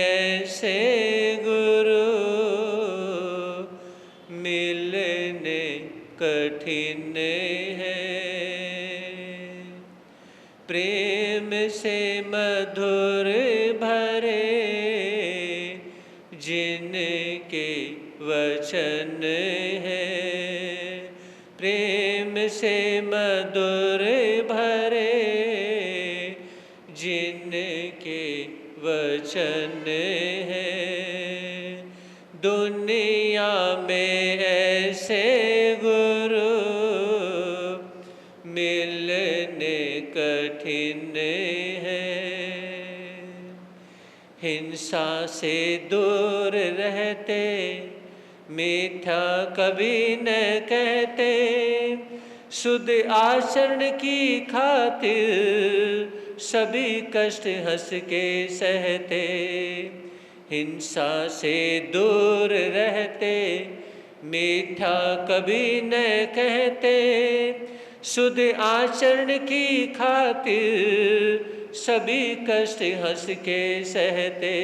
ऐसे गुरु मिलने कठिन है। प्रेम से मधुर भरे जिनके वचन है, प्रेम से मधुर भरे जिनके वचन है। दुनिया में ऐसे गुरु मिलने कठिन है। हिंसा से दूर रहते, मीठा कभी न कहते, शुद्ध आचरण की खातिर सभी कष्ट हंस के सहते। हिंसा से दूर रहते, मीठा कभी न कहते, शुद्ध आचरण की खातिर सभी कष्ट हंस के सहते।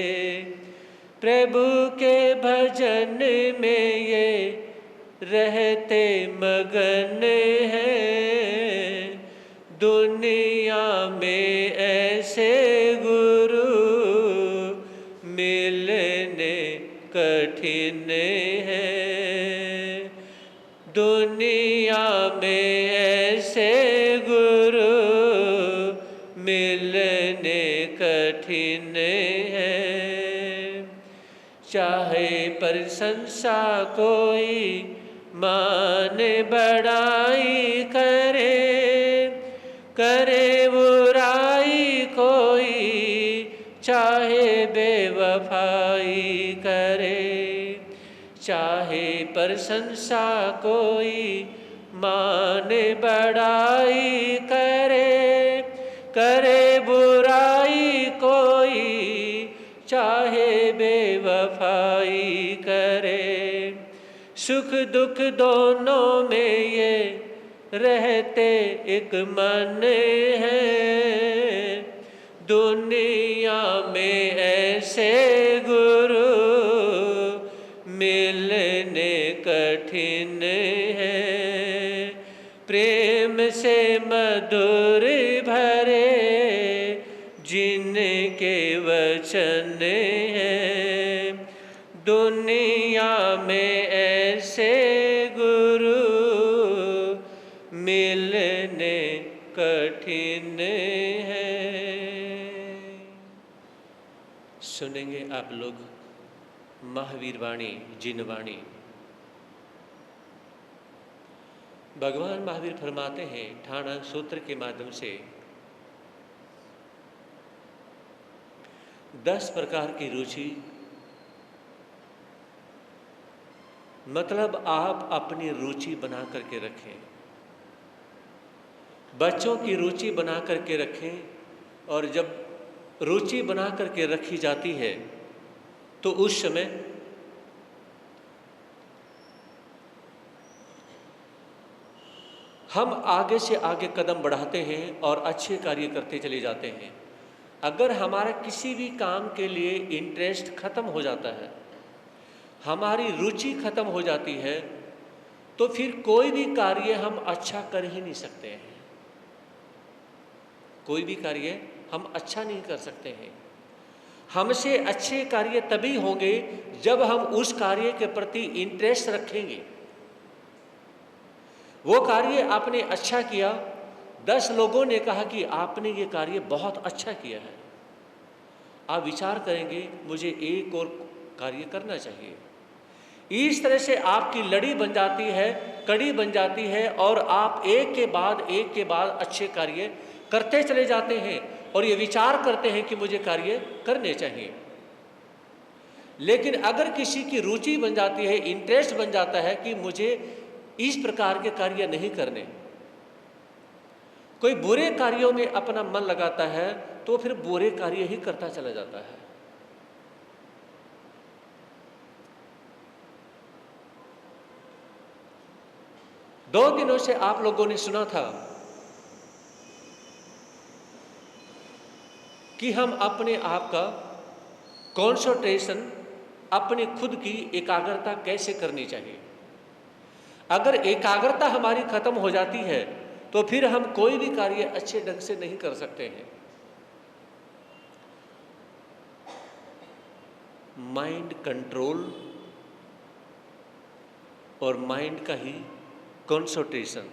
प्रभु के भजन में ये रहते मगन हैं। दुनिया में ऐसे गुरु मिलने कठिन है। दुनिया में ऐसे गुरु मिलने कठिन है। चाहे प्रशंसा कोई मान बड़ाई करे, करे बुराई कोई चाहे बेवफाई करे। चाहे प्रशंसा कोई मान बड़ाई करे, करे बुराई कोई चाहे बेवफाई करे। सुख दुख दोनों में ये रहते एक मन है। दुनिया में ऐसे गुरु मिलने कठिन है। प्रेम से मधुर भरे जिनके वचन है। दुनिया में ऐसे गुरु मिलने कठिन है। सुनेंगे आप लोग महावीर वाणी, जिन वाणी। भगवान महावीर फरमाते हैं ठाणा सूत्र के माध्यम से 10 प्रकार की रुचि, मतलब आप अपनी रुचि बना करके रखें, बच्चों की रुचि बना करके रखें। और जब रुचि बना करके रखी जाती है तो उस समय हम आगे से आगे कदम बढ़ाते हैं और अच्छे कार्य करते चले जाते हैं। अगर हमारा किसी भी काम के लिए इंटरेस्ट खत्म हो जाता है, हमारी रुचि खत्म हो जाती है, तो फिर कोई भी कार्य हम अच्छा कर ही नहीं सकते हैं। कोई भी कार्य हम अच्छा नहीं कर सकते हैं। हमसे अच्छे कार्य तभी होंगे जब हम उस कार्य के प्रति इंटरेस्ट रखेंगे। वो कार्य आपने अच्छा किया, 10 लोगों ने कहा कि आपने ये कार्य बहुत अच्छा किया है, आप विचार करेंगे मुझे एक और कार्य करना चाहिए। इस तरह से आपकी लड़ी बन जाती है, कड़ी बन जाती है, और आप एक के बाद अच्छे कार्य करते चले जाते हैं और ये विचार करते हैं कि मुझे कार्य करने चाहिए। लेकिन अगर किसी की रुचि बन जाती है, इंटरेस्ट बन जाता है कि मुझे इस प्रकार के कार्य नहीं करने, कोई बुरे कार्यों में अपना मन लगाता है तो फिर बुरे कार्य ही करता चला जाता है। दो दिनों से आप लोगों ने सुना था कि हम अपने आप का कंसंट्रेशन, अपनी खुद की एकाग्रता कैसे करनी चाहिए। अगर एकाग्रता हमारी खत्म हो जाती है तो फिर हम कोई भी कार्य अच्छे ढंग से नहीं कर सकते हैं। माइंड कंट्रोल और माइंड का ही कंसंट्रेशन।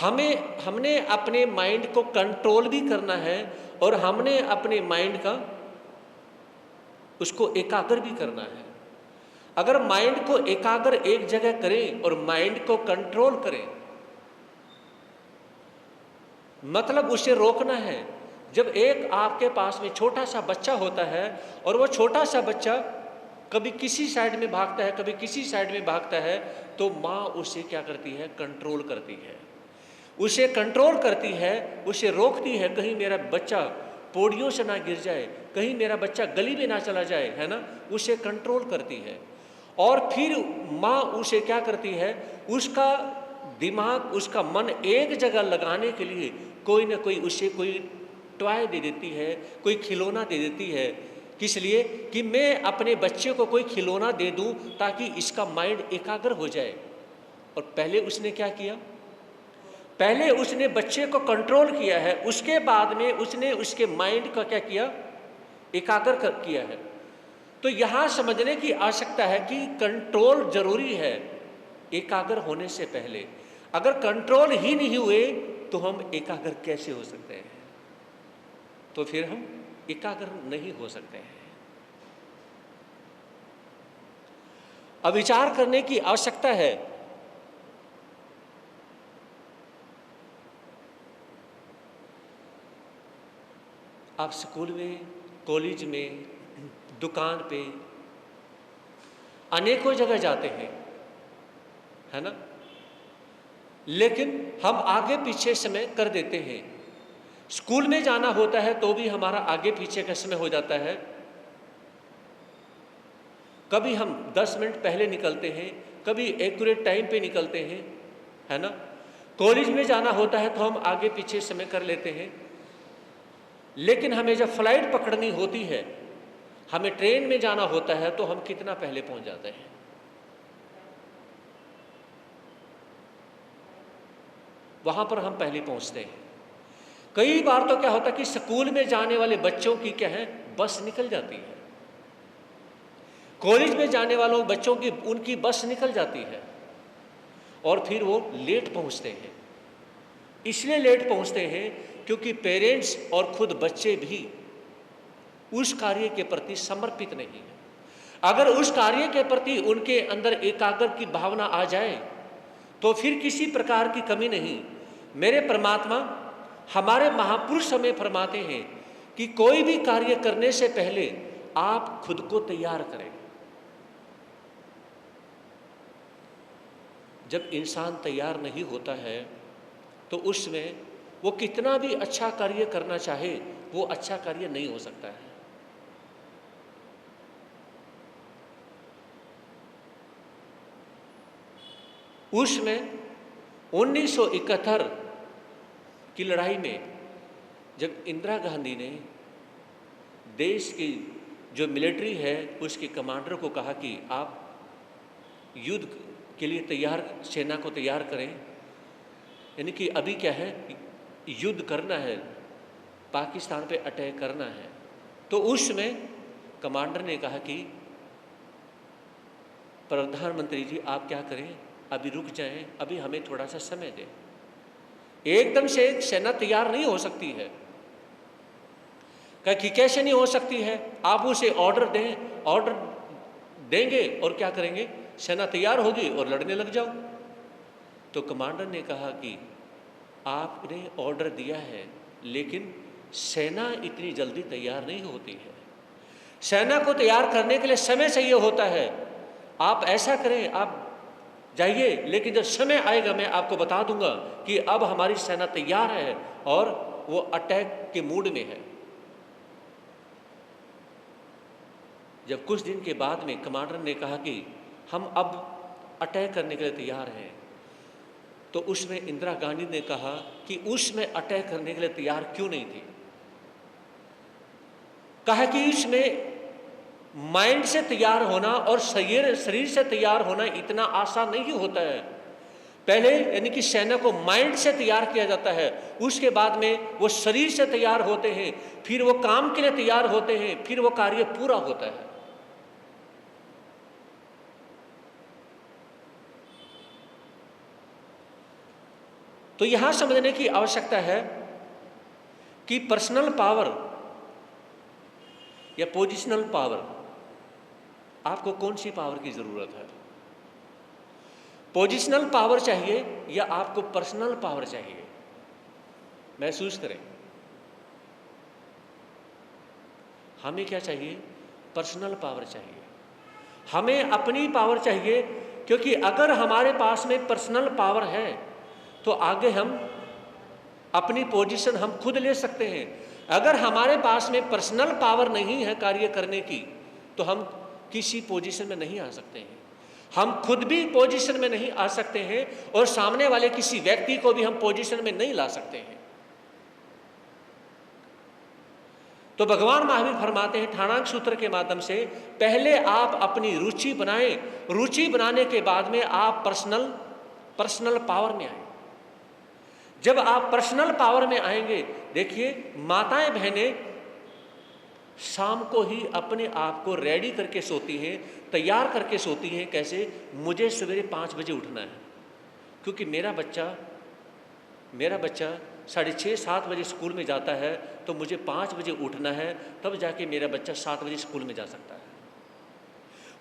हमने अपने माइंड को कंट्रोल भी करना है और हमने अपने माइंड का उसको एकाग्र भी करना है। अगर माइंड को एकाग्र एक जगह करें और माइंड को कंट्रोल करें, मतलब उसे रोकना है। जब एक आपके पास में छोटा सा बच्चा होता है और वो छोटा सा बच्चा कभी किसी साइड में भागता है, कभी किसी साइड में भागता है, तो माँ उसे क्या करती है, कंट्रोल करती है, उसे कंट्रोल करती है, उसे रोकती है, कहीं मेरा बच्चा पौड़ियों से ना गिर जाए, कहीं मेरा बच्चा गली में ना चला जाए, है ना, उसे कंट्रोल करती है। और फिर माँ उसे क्या करती है, उसका दिमाग, उसका मन एक जगह लगाने के लिए कोई ना कोई उसे कोई टॉय दे देती है, कोई खिलौना दे देती है। किस लिए? कि मैं अपने बच्चे को कोई खिलौना दे दूं ताकि इसका माइंड एकाग्र हो जाए। और पहले उसने क्या किया, पहले उसने बच्चे को कंट्रोल किया है, उसके बाद में उसने उसके माइंड का क्या किया, एकाग्र किया है। तो यहाँ समझने की आवश्यकता है कि कंट्रोल जरूरी है एकाग्र होने से पहले। अगर कंट्रोल ही नहीं हुए तो हम एकाग्र कैसे हो सकते हैं? तो फिर हम एकाग्र नहीं हो सकते हैं। अब विचार करने की आवश्यकता है। आप स्कूल में, कॉलेज में, दुकान पे, अनेकों जगह जाते हैं, है ना, लेकिन हम आगे पीछे समय कर देते हैं। स्कूल में जाना होता है तो भी हमारा आगे पीछे का समय हो जाता है। कभी हम 10 मिनट पहले निकलते हैं, कभी एक्यूरेट टाइम पे निकलते हैं, है ना। कॉलेज में जाना होता है तो हम आगे पीछे समय कर लेते हैं। लेकिन हमें जब फ्लाइट पकड़नी होती है, हमें ट्रेन में जाना होता है, तो हम कितना पहले पहुंच जाते हैं। वहां पर हम पहले पहुंचते हैं। कई बार तो क्या होता है कि स्कूल में जाने वाले बच्चों की क्या है, बस निकल जाती है। कॉलेज में जाने वालों बच्चों की, उनकी बस निकल जाती है और फिर वो लेट पहुंचते हैं। इसलिए लेट पहुंचते हैं क्योंकि पेरेंट्स और खुद बच्चे भी उस कार्य के प्रति समर्पित नहीं है। अगर उस कार्य के प्रति उनके अंदर एकाग्र की भावना आ जाए तो फिर किसी प्रकार की कमी नहीं। मेरे परमात्मा, हमारे महापुरुष हमें फरमाते हैं कि कोई भी कार्य करने से पहले आप खुद को तैयार करें। जब इंसान तैयार नहीं होता है तो उसमें वो कितना भी अच्छा कार्य करना चाहे, वो अच्छा कार्य नहीं हो सकता है। उसमें 1971 की लड़ाई में जब इंदिरा गांधी ने देश की जो मिलिट्री है उसके कमांडर को कहा कि आप युद्ध के लिए तैयार, सेना को तैयार करें, यानी कि अभी क्या है, युद्ध करना है, पाकिस्तान पे अटैक करना है। तो उसमें कमांडर ने कहा कि प्रधानमंत्री जी आप क्या करें, अभी रुक जाएं, अभी हमें थोड़ा सा समय दें। एकदम से सेना तैयार नहीं हो सकती है। कि कैसे नहीं हो सकती है? आप उसे ऑर्डर दें, ऑर्डर देंगे और क्या करेंगे, सेना तैयार होगी और लड़ने लग जाओ। तो कमांडर ने कहा कि आपने ऑर्डर दिया है लेकिन सेना इतनी जल्दी तैयार नहीं होती है। सेना को तैयार करने के लिए समय चाहिए होता है। आप ऐसा करें, आप जाइए, लेकिन जब समय आएगा मैं आपको बता दूंगा कि अब हमारी सेना तैयार है और वो अटैक के मूड में है। जब कुछ दिन के बाद में कमांडर ने कहा कि हम अब अटैक करने के लिए तैयार हैं, तो उसमें इंदिरा गांधी ने कहा कि उसमें अटैक करने के लिए तैयार क्यों नहीं थी। कहा कि इसमें माइंड से तैयार होना और शरीर से तैयार होना इतना आसान नहीं होता है। पहले यानी कि सेना को माइंड से तैयार किया जाता है, उसके बाद में वो शरीर से तैयार होते हैं, फिर वो काम के लिए तैयार होते हैं, फिर वो कार्य पूरा होता है। तो यहां समझने की आवश्यकता है कि पर्सनल पावर या पोजिशनल पावर, आपको कौन सी पावर की जरूरत है? पोजिशनल पावर चाहिए या आपको पर्सनल पावर चाहिए? महसूस करें, हमें क्या चाहिए? पर्सनल पावर चाहिए। हमें अपनी पावर चाहिए, क्योंकि अगर हमारे पास में पर्सनल पावर है तो आगे हम अपनी पोजीशन हम खुद ले सकते हैं। अगर हमारे पास में पर्सनल पावर नहीं है कार्य करने की, तो हम किसी पोजीशन में नहीं आ सकते हैं। हम खुद भी पोजीशन में नहीं आ सकते हैं और सामने वाले किसी व्यक्ति को भी हम पोजीशन में नहीं ला सकते हैं। तो भगवान महावीर फरमाते हैं ठाणांक सूत्र के माध्यम से, पहले आप अपनी रुचि बनाएं, रुचि बनाने के बाद में आप पर्सनल पावर में आए। जब आप पर्सनल पावर में आएंगे, देखिए माताएं बहनें शाम को ही अपने आप को रेडी करके सोती हैं, तैयार करके सोती हैं। कैसे? मुझे सवेरे 5 बजे उठना है, क्योंकि मेरा बच्चा 6:30-7 बजे स्कूल में जाता है, तो मुझे 5 बजे उठना है, तब जाके मेरा बच्चा 7 बजे स्कूल में जा सकता है।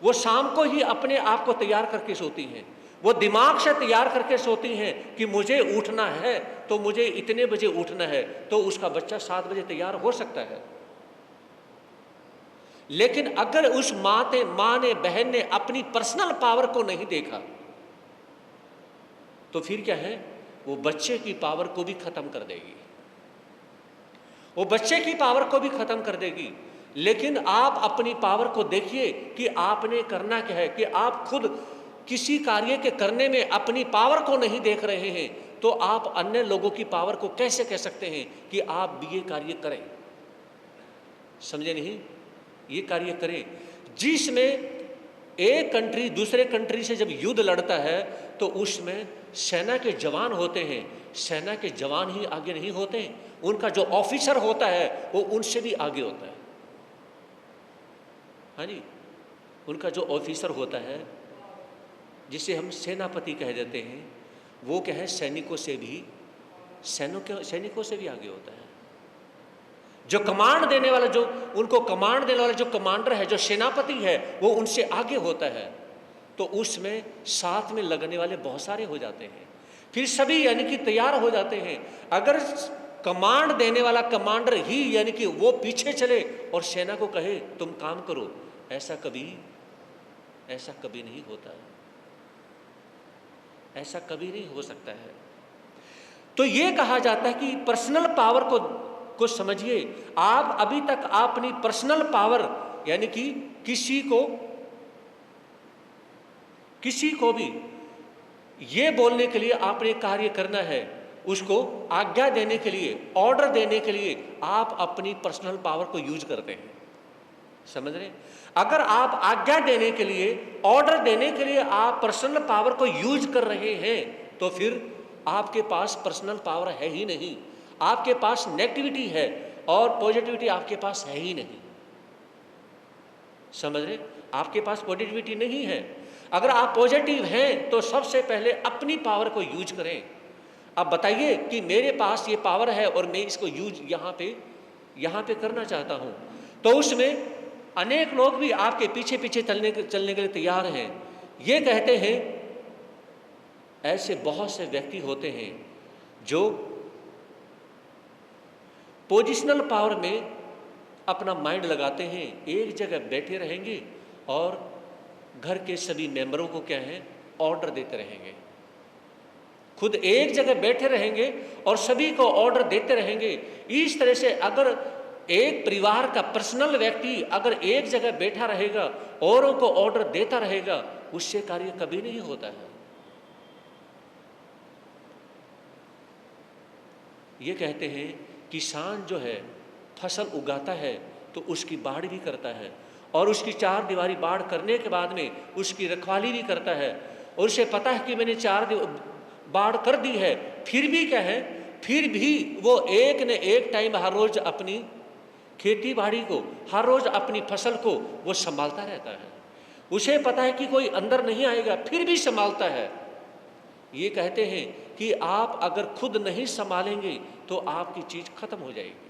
वो शाम को ही अपने आप को तैयार करके सोती हैं, वो दिमाग से तैयार करके सोती हैं कि मुझे उठना है, तो मुझे इतने बजे उठना है, तो उसका बच्चा 7 बजे तैयार हो सकता है। लेकिन अगर उस माँ ने बहन ने अपनी पर्सनल पावर को नहीं देखा, तो फिर क्या है? वो बच्चे की पावर को भी खत्म कर देगी, वो बच्चे की पावर को भी खत्म कर देगी। लेकिन आप अपनी पावर को देखिए कि आपने करना क्या है। कि आप खुद किसी कार्य के करने में अपनी पावर को नहीं देख रहे हैं, तो आप अन्य लोगों की पावर को कैसे कह सकते हैं कि आप भी ये कार्य करें? समझे नहीं? ये कार्य करें जिसमें एक कंट्री दूसरे कंट्री से जब युद्ध लड़ता है, तो उसमें सेना के जवान होते हैं। सेना के जवान ही आगे नहीं होते, उनका जो ऑफिसर होता है वो उनसे भी आगे होता है। हाँ जी, उनका जो ऑफिसर होता है, जिसे हम सेनापति कह देते हैं, वो क्या है? सैनिकों से भी आगे होता है। जो कमांड देने वाला, जो उनको कमांड देने वाला जो कमांडर है, जो सेनापति है, वो उनसे आगे होता है। तो उसमें साथ में लगने वाले बहुत सारे हो जाते हैं, फिर सभी यानी कि तैयार हो जाते हैं। अगर कमांड देने वाला कमांडर ही यानी कि वो पीछे चले और सेना को कहे तुम काम करो, ऐसा कभी नहीं होता है, ऐसा कभी नहीं हो सकता है। तो ये कहा जाता है कि पर्सनल पावर को समझिए। आप अभी तक अपनी पर्सनल पावर यानी कि किसी को भी ये बोलने के लिए आपने कार्य करना है, उसको आज्ञा देने के लिए, ऑर्डर देने के लिए आप अपनी पर्सनल पावर को यूज करते हैं। समझ रहे? अगर आप आज्ञा देने के लिए, ऑर्डर देने के लिए आप पर्सनल पावर को यूज कर रहे हैं, तो फिर आपके पास पर्सनल पावर है ही नहीं। आपके पास नेगेटिविटी है और पॉजिटिविटी आपके पास है ही नहीं। समझ रहे? आपके पास पॉजिटिविटी नहीं है। अगर आप पॉजिटिव हैं तो सबसे पहले अपनी पावर को यूज करें। अब बताइए कि मेरे पास ये पावर है और मैं इसको यूज यहाँ पे करना चाहता हूँ, तो उसमें अनेक लोग भी आपके पीछे पीछे चलने के लिए तैयार हैं। ये कहते हैं, ऐसे बहुत से व्यक्ति होते हैं जो पोजिशनल पावर में अपना माइंड लगाते हैं, एक जगह बैठे रहेंगे और घर के सभी मेंबरों को क्या है? ऑर्डर देते रहेंगे। खुद एक जगह बैठे रहेंगे और सभी को ऑर्डर देते रहेंगे। इस तरह से अगर एक परिवार का पर्सनल व्यक्ति अगर एक जगह बैठा रहेगा, औरों को ऑर्डर देता रहेगा, उससे कार्य कभी नहीं होता है। ये कहते हैं किसान जो है फसल उगाता है तो उसकी बाड़ भी करता है, और उसकी चार दीवारी बाड़ करने के बाद में उसकी रखवाली भी करता है। और उसे पता है कि मैंने बाड़ कर दी है, फिर भी क्या है, फिर भी वो एक न एक टाइम हर रोज अपनी खेती बाड़ी को, हर रोज अपनी फसल को वो संभालता रहता है। उसे पता है कि कोई अंदर नहीं आएगा, फिर भी संभालता है। ये कहते हैं कि आप अगर खुद नहीं संभालेंगे तो आपकी चीज खत्म हो जाएगी।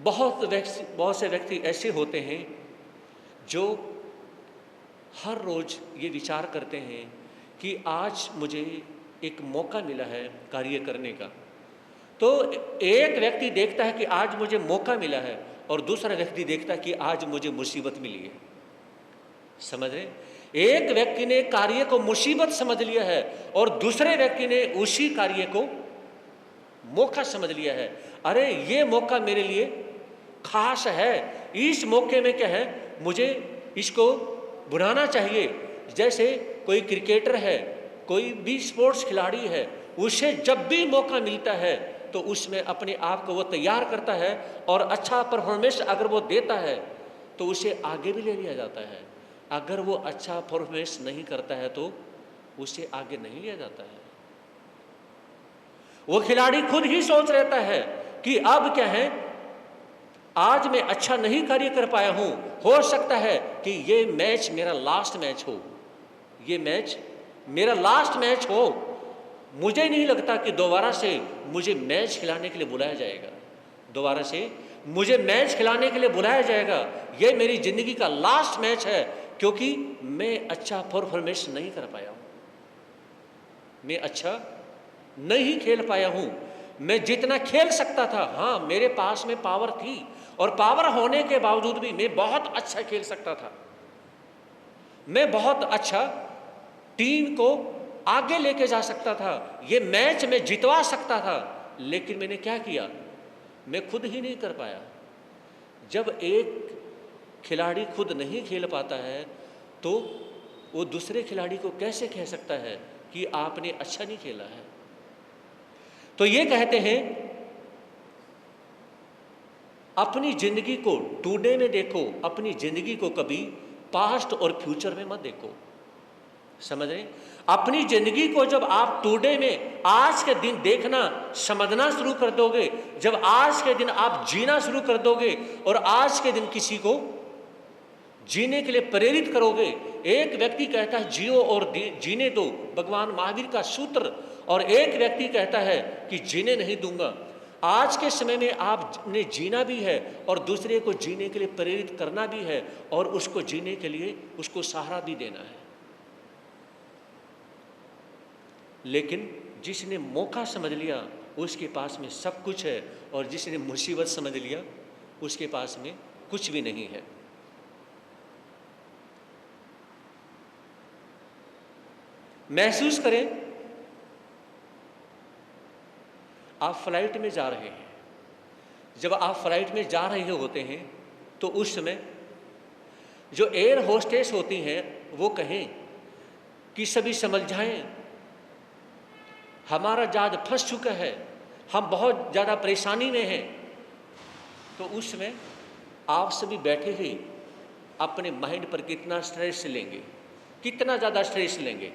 बहुत से व्यक्ति ऐसे होते हैं जो हर रोज ये विचार करते हैं कि आज मुझे एक मौका मिला है कार्य करने का। तो एक व्यक्ति देखता है कि आज मुझे मौका मिला है, और दूसरा व्यक्ति देखता है कि आज मुझे मुसीबत मिली है। समझ रहे? एक व्यक्ति ने कार्य को मुसीबत समझ लिया है और दूसरे व्यक्ति ने उसी कार्य को मौका समझ लिया है। अरे ये मौका मेरे लिए खास है, इस मौके में क्या है, मुझे इसको बुलाना चाहिए। जैसे कोई क्रिकेटर है, कोई भी स्पोर्ट्स खिलाड़ी है, उसे जब भी मौका मिलता है तो उसमें अपने आप को वो तैयार करता है, और अच्छा परफॉर्मेंस अगर वो देता है तो उसे आगे भी ले लिया जाता है। अगर वो अच्छा परफॉर्मेंस नहीं करता है तो उसे आगे नहीं लिया जाता है। वो खिलाड़ी खुद ही सोच रहता है कि अब क्या है, आज मैं अच्छा नहीं कार्य कर पाया हूं, हो सकता है कि ये मैच मेरा लास्ट मैच हो, ये मैच मेरा लास्ट मैच हो। मुझे नहीं लगता कि दोबारा से मुझे मैच खिलाने के लिए बुलाया जाएगा, दोबारा से मुझे मैच खिलाने के लिए बुलाया जाएगा। ये मेरी जिंदगी का लास्ट मैच है, क्योंकि मैं अच्छा परफॉर्मेंस नहीं कर पाया हूं, मैं अच्छा नहीं खेल पाया हूं। मैं जितना खेल सकता था, हाँ मेरे पास में पावर थी, और पावर होने के बावजूद भी मैं बहुत अच्छा खेल सकता था, मैं बहुत अच्छा टीम को आगे लेके जा सकता था, ये मैच में जितवा सकता था। लेकिन मैंने क्या किया, मैं खुद ही नहीं कर पाया। जब एक खिलाड़ी खुद नहीं खेल पाता है तो वो दूसरे खिलाड़ी को कैसे कह सकता है कि आपने अच्छा नहीं खेला है। तो ये कहते हैं अपनी जिंदगी को टुडे में देखो, अपनी जिंदगी को कभी पास्ट और फ्यूचर में मत देखो। समझ रहे? अपनी जिंदगी को जब आप टुडे में, आज के दिन देखना समझना शुरू कर दोगे, जब आज के दिन आप जीना शुरू कर दोगे और आज के दिन किसी को जीने के लिए प्रेरित करोगे। एक व्यक्ति कहता है जियो और जीने दो, भगवान महावीर का सूत्र, और एक व्यक्ति कहता है कि जीने नहीं दूंगा। आज के समय में आपने जीना भी है और दूसरे को जीने के लिए प्रेरित करना भी है, और उसको जीने के लिए उसको सहारा भी देना है। लेकिन जिसने मौका समझ लिया उसके पास में सब कुछ है, और जिसने मुसीबत समझ लिया उसके पास में कुछ भी नहीं है। महसूस करें, आप फ्लाइट में जा रहे हैं। जब आप फ्लाइट में जा रहे होते हैं तो उस समय जो एयर होस्टेस होती हैं वो कहें कि सभी समझ जाएं, हमारा जहाज फंस चुका है, हम बहुत ज़्यादा परेशानी में हैं। तो उस समय आप सभी बैठे ही अपने माइंड पर कितना स्ट्रेस लेंगे, कितना ज़्यादा स्ट्रेस लेंगे,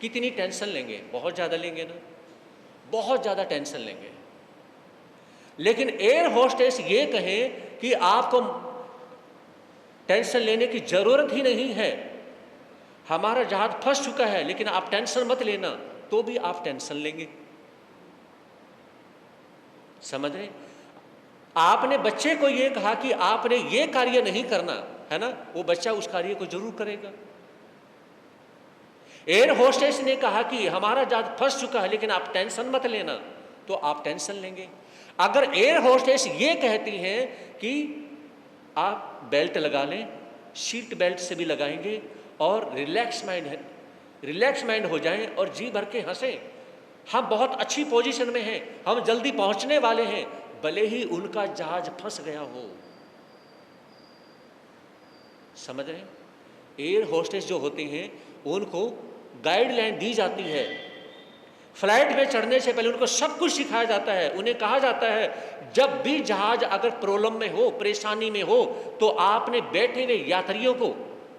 कितनी टेंशन लेंगे? बहुत ज़्यादा लेंगे ना, बहुत ज़्यादा टेंशन लेंगे। लेकिन एयर होस्टेस ये कहे कि आपको टेंशन लेने की ज़रूरत ही नहीं है, हमारा जहाज फंस चुका है, लेकिन आप टेंशन मत लेना, तो भी आप टेंशन लेंगे। समझ रहे? आपने बच्चे को ये कहा कि आपने ये कार्य नहीं करना है ना, वो बच्चा उस कार्य को जरूर करेगा। एयर होस्टेस ने कहा कि हमारा जहाज फंस चुका है लेकिन आप टेंशन मत लेना, तो आप टेंशन लेंगे। अगर एयर होस्टेस ये कहती हैं कि आप बेल्ट लगा लें, सीट बेल्ट से भी लगाएंगे, और रिलैक्स माइंड हो जाएं और जी भर के हंसें, हम बहुत अच्छी पोजीशन में हैं, हम जल्दी पहुंचने वाले हैं, भले ही उनका जहाज फंस गया हो। समझ रहे हैं? एयर होस्टेस जो होते हैं उनको गाइडलाइन दी जाती है। फ्लाइट में चढ़ने से पहले उनको सब कुछ सिखाया जाता है। उन्हें कहा जाता है जब भी जहाज अगर प्रॉब्लम में हो, परेशानी में हो, तो आपने बैठे हुए यात्रियों को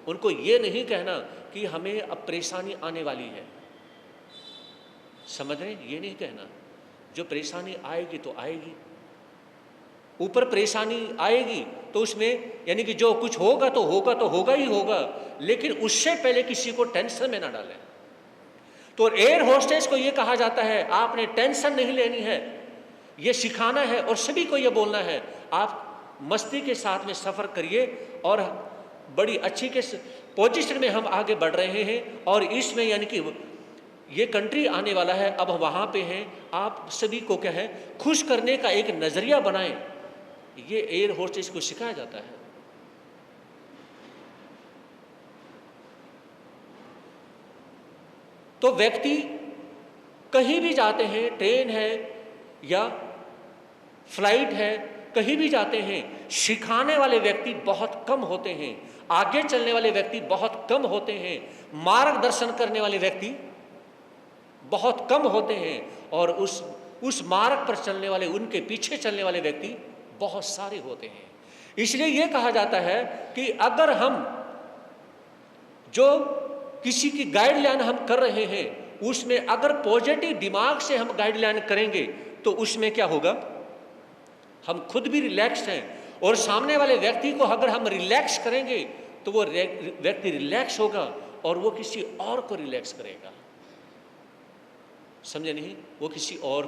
उनको ये नहीं कहना कि हमें अब परेशानी आने वाली है। समझ रहे हैं? ये नहीं कहना। जो परेशानी आएगी तो आएगी, ऊपर परेशानी आएगी तो उसमें यानी कि जो कुछ होगा तो होगा ही होगा, लेकिन उससे पहले किसी को टेंशन में ना डालें। तो एयर होस्टेस को ये कहा जाता है आपने टेंशन नहीं लेनी है, ये सिखाना है और सभी को ये बोलना है आप मस्ती के साथ में सफ़र करिए और बड़ी अच्छी के पोजीशन में हम आगे बढ़ रहे हैं और इसमें यानी कि ये कंट्री आने वाला है, अब वहाँ पे हैं, आप सभी को क्या है खुश करने का एक नज़रिया बनाएं। ये एयर होस्टेस को सिखाया जाता है। तो व्यक्ति कहीं भी जाते हैं, ट्रेन है या फ्लाइट है, कहीं भी जाते हैं, सिखाने वाले व्यक्ति बहुत कम होते हैं, आगे चलने वाले व्यक्ति बहुत कम होते हैं, मार्गदर्शन करने वाले व्यक्ति बहुत कम होते हैं और उस मार्ग पर चलने वाले, उनके पीछे चलने वाले व्यक्ति बहुत सारे होते हैं। इसलिए यह कहा जाता है कि अगर हम जो किसी की गाइडलाइन हम कर रहे हैं उसमें अगर पॉजिटिव दिमाग से हम गाइडलाइन करेंगे तो उसमें क्या होगा, हम खुद भी रिलैक्स हैं और सामने वाले व्यक्ति को अगर हम रिलैक्स करेंगे तो वो व्यक्ति रिलैक्स होगा और वो किसी और को रिलैक्स करेगा। समझे नहीं? वो किसी और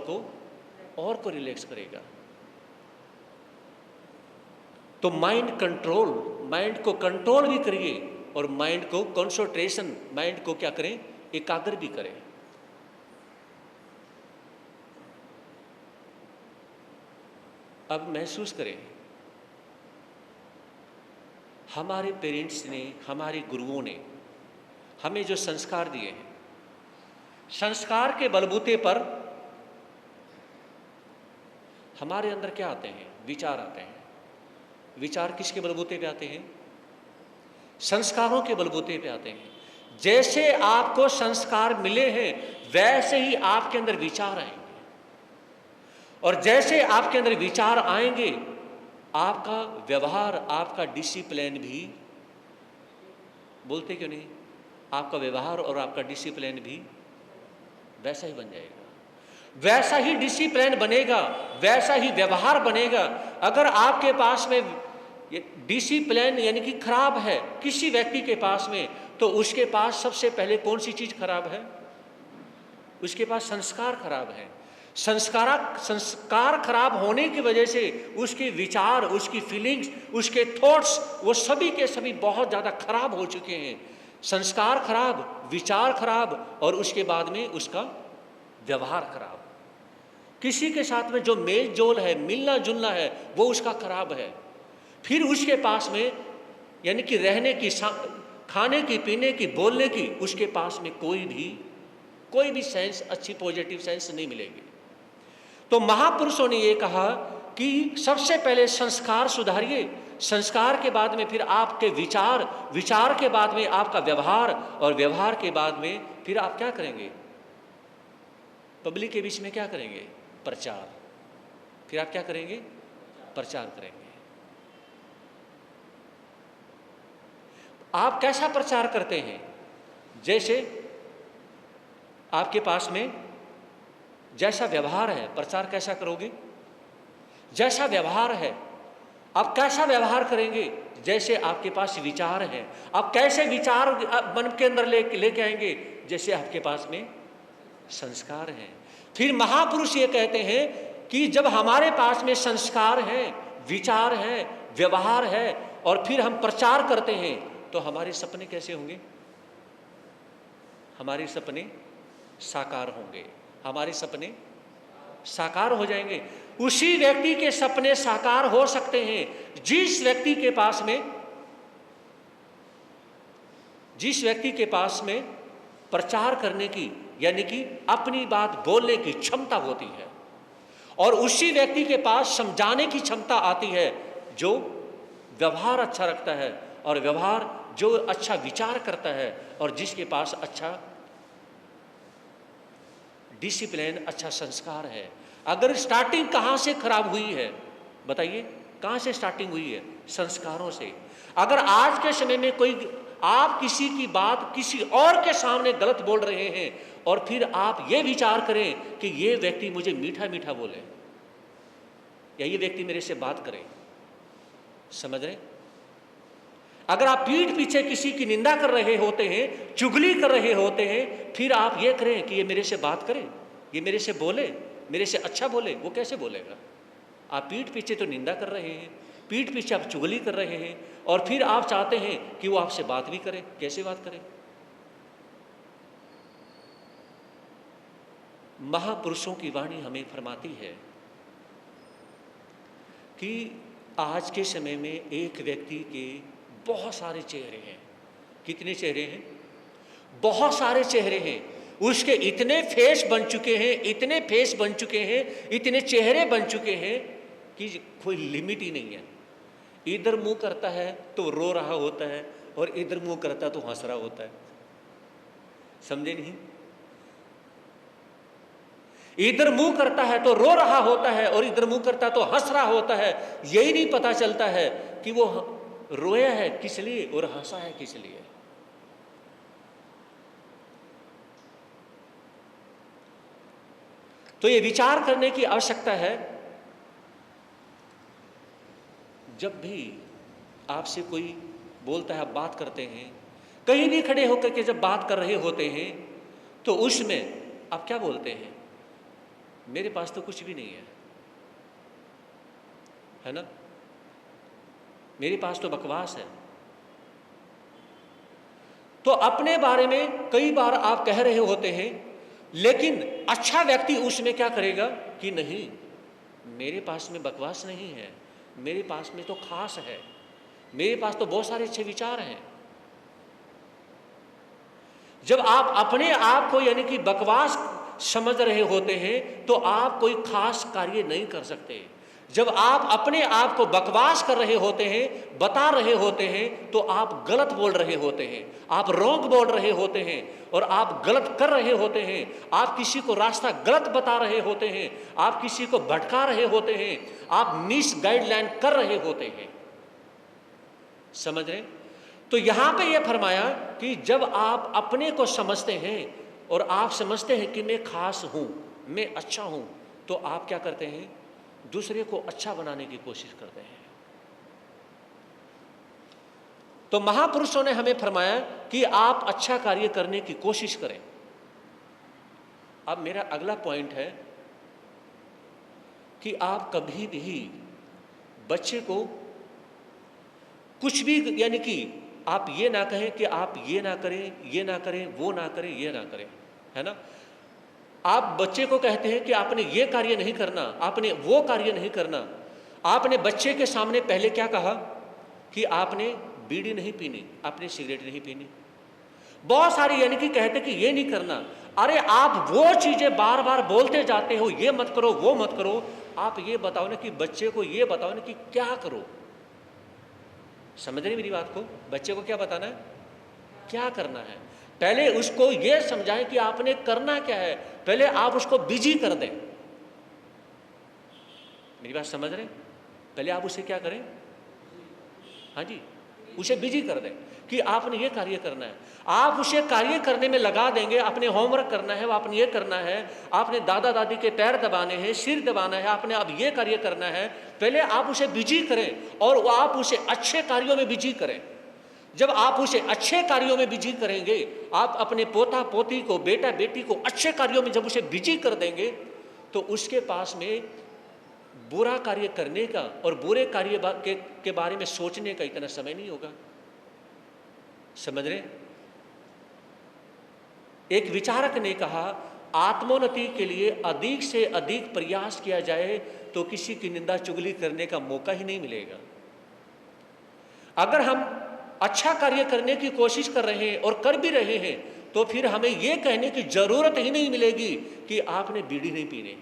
को रिलैक्स करेगा। तो माइंड को कंट्रोल भी करिए और माइंड को कंसंट्रेशन, माइंड को क्या करें, एकाग्र भी करें। अब महसूस करें हमारे पेरेंट्स ने, हमारे गुरुओं ने हमें जो संस्कार दिए हैं, संस्कार के बलबूते पर हमारे अंदर क्या आते हैं, विचार आते हैं। विचार किसके बलबूते पे आते हैं? संस्कारों के बलबूते पे आते हैं। जैसे आपको संस्कार मिले हैं वैसे ही आपके अंदर विचार आएंगे और जैसे आपके अंदर विचार आएंगे आपका व्यवहार, आपका डिसिप्लिन भी, बोलते क्यों नहीं, आपका व्यवहार और आपका डिसिप्लिन भी वैसा ही बन जाएगा। वैसा ही डिसिप्लिन बनेगा, वैसा ही व्यवहार बनेगा। अगर आपके पास में डिसिप्लिन यानी कि खराब है किसी व्यक्ति के पास में, तो उसके पास सबसे पहले कौन सी चीज खराब है? उसके पास संस्कार खराब है। संस्कार खराब होने की वजह से उसके विचार, उसकी फीलिंग्स, उसके थॉट्स, वो सभी के सभी बहुत ज्यादा खराब हो चुके हैं। संस्कार खराब, विचार खराब और उसके बाद में उसका व्यवहार खराब। किसी के साथ में जो मेल जोल है, मिलना जुलना है, वो उसका खराब है। फिर उसके पास में यानी कि रहने की, खाने की, पीने की, बोलने की, उसके पास में कोई भी सेंस, अच्छी पॉजिटिव सेंस नहीं मिलेगी। तो महापुरुषों ने ये कहा कि सबसे पहले संस्कार सुधारिए, संस्कार के बाद में फिर आपके विचार, विचार के बाद में आपका व्यवहार और व्यवहार के बाद में फिर आप क्या करेंगे? पब्लिक के बीच में क्या करेंगे? प्रचार। फिर आप क्या करेंगे? प्रचार करेंगे। आप कैसा प्रचार करते हैं? जैसे आपके पास में जैसा व्यवहार है, प्रचार कैसा करोगे? जैसा व्यवहार है, आप कैसा व्यवहार करेंगे? जैसे आपके पास विचार है, आप कैसे विचार मन के अंदर लेके आएंगे? जैसे आपके पास में संस्कार हैं। फिर महापुरुष ये कहते हैं कि जब हमारे पास में संस्कार हैं, विचार हैं, व्यवहार है और फिर हम प्रचार करते हैं तो हमारे सपने कैसे होंगे? हमारे सपने साकार होंगे, हमारे सपने साकार हो जाएंगे। उसी व्यक्ति के सपने साकार हो सकते हैं जिस व्यक्ति के पास में प्रचार करने की यानी कि अपनी बात बोलने की क्षमता होती है और उसी व्यक्ति के पास समझाने की क्षमता आती है जो व्यवहार अच्छा रखता है और व्यवहार जो अच्छा विचार करता है और जिसके पास अच्छा डिसिप्लिन, अच्छा संस्कार है। अगर स्टार्टिंग कहाँ से खराब हुई है बताइए, कहाँ से स्टार्टिंग हुई है? संस्कारों से। अगर आज के समय में कोई आप किसी की बात किसी और के सामने गलत बोल रहे हैं और फिर आप ये विचार करें कि ये व्यक्ति मुझे मीठा मीठा बोले या ये व्यक्ति मेरे से बात करे, समझ रहे? अगर आप पीठ पीछे किसी की निंदा कर रहे होते हैं, चुगली कर रहे होते हैं, फिर आप ये करें कि ये मेरे से बात करे, ये मेरे से बोले, मेरे से अच्छा बोले, वो कैसे बोलेगा? आप पीठ पीछे तो निंदा कर रहे हैं, पीठ पीछे आप चुगली कर रहे हैं और फिर आप चाहते हैं कि वो आपसे बात भी करे, कैसे बात करे? महापुरुषों की वाणी हमें फरमाती है कि आज के समय में एक व्यक्ति के बहुत सारे चेहरे हैं। कितने चेहरे हैं? बहुत सारे चेहरे हैं। उसके इतने फेस बन चुके हैं, इतने फेस बन चुके हैं, इतने चेहरे बन चुके हैं कि कोई लिमिट ही नहीं है। इधर मुंह करता है तो रो रहा होता है और इधर मुंह करता है तो हंस रहा होता है, समझे नहीं? इधर मुंह करता है तो रो रहा होता है और इधर मुंह करता है तो हंस रहा होता है। यही नहीं पता चलता है कि वो रोया है किस लिए और हंसा है किस लिए। तो ये विचार करने की आवश्यकता है। जब भी आपसे कोई बोलता है, बात करते हैं, कहीं भी खड़े होकर के जब बात कर रहे होते हैं तो उसमें आप क्या बोलते हैं? मेरे पास तो कुछ भी नहीं है ना, मेरे पास तो बकवास है। तो अपने बारे में कई बार आप कह रहे होते हैं, लेकिन अच्छा व्यक्ति उसमें क्या करेगा कि नहीं, मेरे पास में बकवास नहीं है, मेरे पास में तो खास है, मेरे पास तो बहुत सारे अच्छे विचार हैं। जब आप अपने आप को यानी कि बकवास समझ रहे होते हैं तो आप कोई खास कार्य नहीं कर सकते। जब आप अपने आप को बकवास कर रहे होते हैं, बता रहे होते हैं, तो आप गलत बोल रहे होते हैं, आप रॉन्ग बोल रहे होते हैं और आप गलत कर रहे होते हैं। आप किसी को रास्ता गलत बता रहे होते हैं, आप किसी को भटका रहे होते हैं, आप मिस गाइडलाइन कर रहे होते हैं, समझ रहे? तो यहां पे यह फरमाया कि जब आप अपने को समझते हैं और आप समझते हैं कि मैं खास हूं, मैं अच्छा हूं, तो आप क्या करते हैं? दूसरे को अच्छा बनाने की कोशिश करते हैं। तो महापुरुषों ने हमें फरमाया कि आप अच्छा कार्य करने की कोशिश करें। अब मेरा अगला पॉइंट है कि आप कभी भी बच्चे को कुछ भी यानी कि आप ये ना कहें कि आप ये ना करें, ये ना करें, वो ना करें, ये ना करें, है ना? आप बच्चे को कहते हैं कि आपने ये कार्य नहीं करना, आपने वो कार्य नहीं करना। आपने बच्चे के सामने पहले क्या कहा कि आपने बीड़ी नहीं पीनी, आपने सिगरेट नहीं पीनी, बहुत सारी यानी कि कहते कि ये नहीं करना। अरे आप वो चीजें बार बार बोलते जाते हो, ये मत करो, वो मत करो। आप ये बताओ ना कि बच्चे को ये बताओ ना कि क्या करो। समझ रहे मेरी बात को? बच्चे को क्या बताना है, क्या करना है। पहले उसको ये समझाएं कि आपने करना क्या है, पहले आप उसको बिजी कर दें। मेरी बात समझ रहे? पहले आप उसे क्या करें? हाँ जी, उसे बिजी कर दें कि आपने ये कार्य करना है। आप उसे कार्य करने में लगा देंगे, आपने होमवर्क करना है, आपने ये करना है, आपने दादा दादी के पैर दबाने हैं, सिर दबाना है, आपने अब ये कार्य करना है। पहले आप उसे बिजी करें और आप उसे अच्छे कार्यों में बिजी करें। जब आप उसे अच्छे कार्यों में बिजी करेंगे, आप अपने पोता पोती को, बेटा बेटी को अच्छे कार्यों में जब उसे बिजी कर देंगे तो उसके पास में बुरा कार्य करने का और बुरे कार्य के बारे में सोचने का इतना समय नहीं होगा। समझ रहे? एक विचारक ने कहा, आत्मोन्नति के लिए अधिक से अधिक प्रयास किया जाए तो किसी की निंदा चुगली करने का मौका ही नहीं मिलेगा। अगर हम अच्छा कार्य करने की कोशिश कर रहे हैं और कर भी रहे हैं तो फिर हमें यह कहने की जरूरत ही नहीं मिलेगी कि आपने बीड़ी नहीं पीनी।